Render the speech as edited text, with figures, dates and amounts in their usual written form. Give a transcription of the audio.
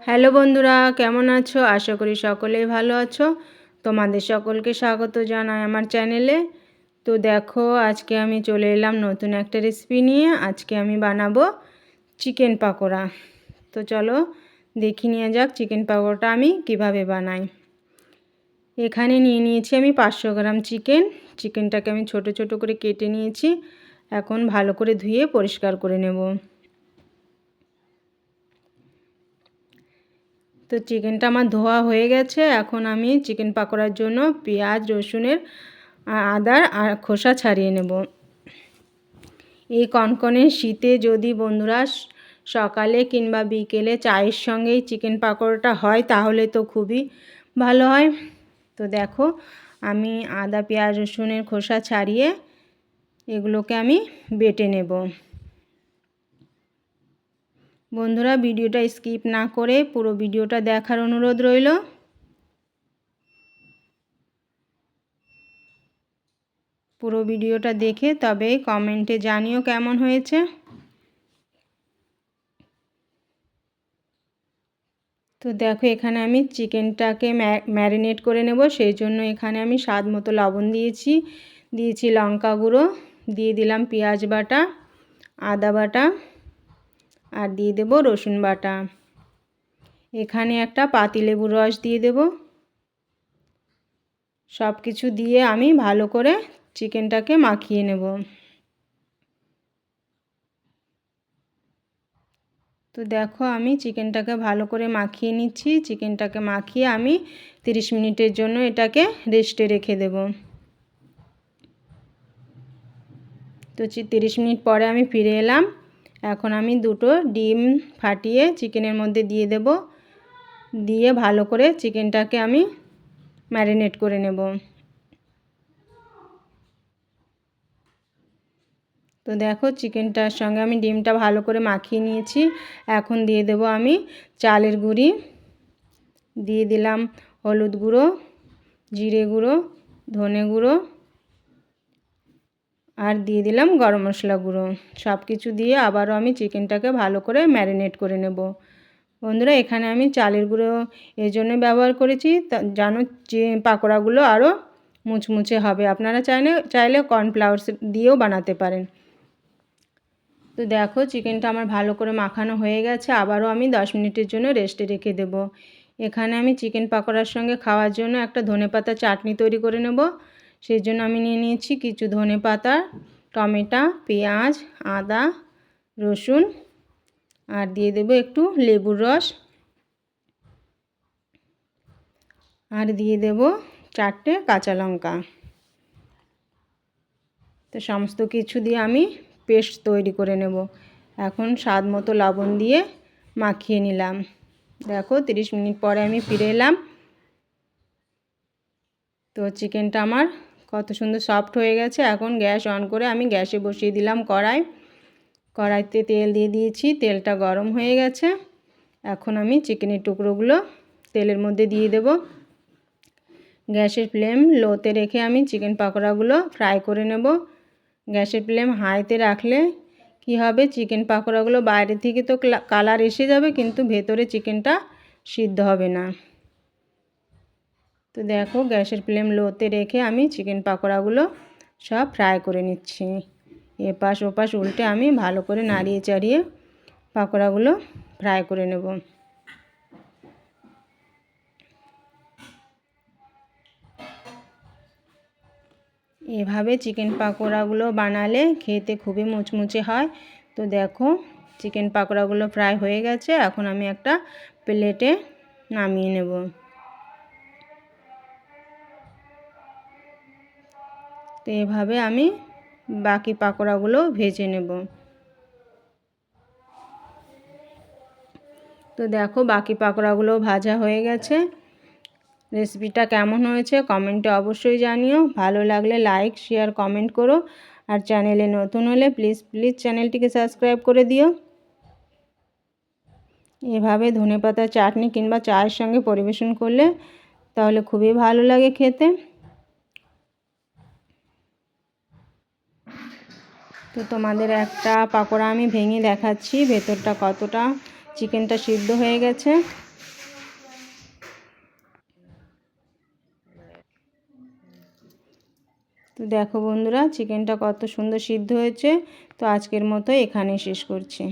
Hello বন্ধুরা, কেমন আছো? আশা করি সকলেই ভালো আছো। তোমাদের সকলকে স্বাগত জানাই আমার চ্যানেলে। তো দেখো, আজকে আমি চলে এলাম নতুন একটা রেসিপি নিয়ে। আজকে আমি বানাবো চিকেন পাকোড়া। তো চলো দেখি নিয়ে যাক চিকেন পাকোড়াটা আমি কিভাবে বানাই। এখানে নিয়ে নিয়েছি আমি 500 গ্রাম চিকেন। চিকেনটাকে আমি ছোট ছোট করে কেটে নিয়েছি। এখন ভালো করে ধুয়ে পরিষ্কার করে নেব। তো চিকেনটা আমার ধোয়া হয়ে গেছে। এখন আমি চিকেন পাকোড়ার জন্য পেঁয়াজ, রসুনের আদার আর খোসা ছাড়িয়ে নেব। এই কনকনে শীতে যদি বন্ধুরা সকালে কিংবা বিকেলে চায়ের সঙ্গেই চিকেন পাকোড়াটা হয় তাহলে তো খুবই ভালো হয়। তো দেখো, আমি আদা, পেঁয়াজ, রসুনের খোসা ছাড়িয়ে এগুলোকে আমি বেটে নেব। বন্ধুরা, ভিডিওটা স্কিপ না করে পুরো ভিডিওটা দেখার অনুরোধ রইল। পুরো ভিডিওটা দেখে তবে কমেন্টে জানিও কেমন হয়েছে। তো দেখো, এখানে আমি চিকেনটাকে ম্যারিনেট করে নেব। সেই জন্য এখানে আমি স্বাদ মতো লবণ দিয়েছি লঙ্কা গুঁড়ো, দিয়ে দিলাম পেঁয়াজ বাটা, আদা বাটা, আর দিয়ে দেব রসুন বাটা। এখানে একটা পাতিলেবুর রস দিয়ে দেব। সব কিছু দিয়ে আমি ভালো করে চিকেনটাকে মাখিয়ে নেব। তো দেখো, আমি চিকেনটাকে ভালো করে মাখিয়ে নিচ্ছি। চিকেনটাকে মাখিয়ে আমি 30 মিনিটের জন্য এটাকে রেস্টে রেখে দেব। তো 30 মিনিট পরে আমি ফিরে এলাম। এখন আমি দুটো ডিম ফাটিয়ে চিকেনের মধ্যে দিয়ে দেব। দিয়ে ভালো করে চিকেনটাকে আমি ম্যারিনেট করে নেব। তো দেখো, চিকেনটার সঙ্গে আমি ডিমটা ভালো করে মাখিয়ে নিয়েছি। এখন দিয়ে দেব আমি চালের গুঁড়ি, দিয়ে দিলাম হলুদ গুঁড়ো, জিরে গুঁড়ো, ধনে গুঁড়ো, আর দিয়ে দিলাম গরম মশলা গুঁড়ো। সব কিছু দিয়ে আবারও আমি চিকেনটাকে ভালো করে ম্যারিনেট করে নেব। বন্ধুরা, এখানে আমি চালের গুঁড়ো এই জন্য ব্যবহার করেছি যেন পাকোড়াগুলো আরও মুচমুচে হবে। আপনারা চাইলে কর্নফ্লাওয়ার দিয়েও বানাতে পারেন। তো দেখো, চিকেনটা আমার ভালো করে মাখানো হয়ে গেছে। আবারও আমি 10 মিনিটের জন্য রেস্টে রেখে দেব। এখানে আমি চিকেন পাকোড়ার সঙ্গে খাওয়ার জন্য একটা ধনেপাতা চাটনি তৈরি করে নেব। সেই জন্য আমি নিয়ে নিয়েছি কিছু ধনেপাতা, টমেটো, পেঁয়াজ, আদা, রসুন, আর দিয়ে দেব একটু লেবুর রস, আর দিয়ে দেব 4টে কাঁচা লঙ্কা। তো সমস্ত কিছু দিয়ে আমি পেস্ট তৈরি করে নেব। এখন স্বাদ মতো লবণ দিয়ে মাখিয়ে নিলাম। দেখো, 30 মিনিট পরে আমি ফিরে এলাম। তো চিকেনটা আমার কত সুন্দর সফট হয়ে গেছে। এখন গ্যাস অন করে আমি গ্যাসে বসিয়ে দিলাম কড়াইতে তেল দিয়ে দিয়েছি। তেলটা গরম হয়ে গেছে। এখন আমি চিকেনের টুকরোগুলো তেলের মধ্যে দিয়ে দেব। গ্যাসের ফ্লেম লোতে রেখে আমি চিকেন পাকোড়াগুলো ফ্রাই করে নেব। গ্যাসের ফ্লেম হাইতে রাখলে কি হবে, চিকেন পাকোড়াগুলো বাইরে থেকে তো কালার এসে যাবে, কিন্তু ভেতরে চিকেনটা সিদ্ধ হবে না। তো দেখো, গ্যাসের ফ্লেম লোতে রেখে আমি চিকেন পাকোড়াগুলো সব ফ্রাই করে নিচ্ছি। এপাশ ওপাশ উল্টে আমি ভালো করে নাড়িয়ে চাড়িয়ে পাকোড়াগুলো ফ্রাই করে নেব। এভাবে চিকেন পাকোড়াগুলো বানালে খেতে খুবই মুচমুচে হয়। তো দেখো, চিকেন পাকোড়াগুলো ফ্রাই হয়ে গেছে। এখন আমি একটা প্লেটে নামিয়ে নেব। তো এভাবে আমি বাকি পাকোড়াগুলো ভেজে নেব। তো দেখো, বাকি পাকোড়াগুলো ভাজা হয়ে গেছে। রেসিপিটা কেমন হয়েছে কমেন্টে অবশ্যই জানিও। ভালো লাগলে লাইক, শেয়ার, কমেন্ট করো। আর চ্যানেলে নতুন হলে প্লিজ চ্যানেলটিকে সাবস্ক্রাইব করে দিও। এভাবে ধনেপাতা চাটনি কিংবা চায়ের সঙ্গে পরিবেশন করলে তাহলে খুবই ভালো লাগে খেতে। তো তোমাদের একটা পাকোড়া আমি ভেঙে দেখাচ্ছি ভেতরটা কতটা চিকেনটা সিদ্ধ হয়ে গেছে। তো দেখো বন্ধুরা চিকেনটা কত সুন্দর সিদ্ধ হয়েছে। তো আজকের মতো এখানেই শেষ করছি।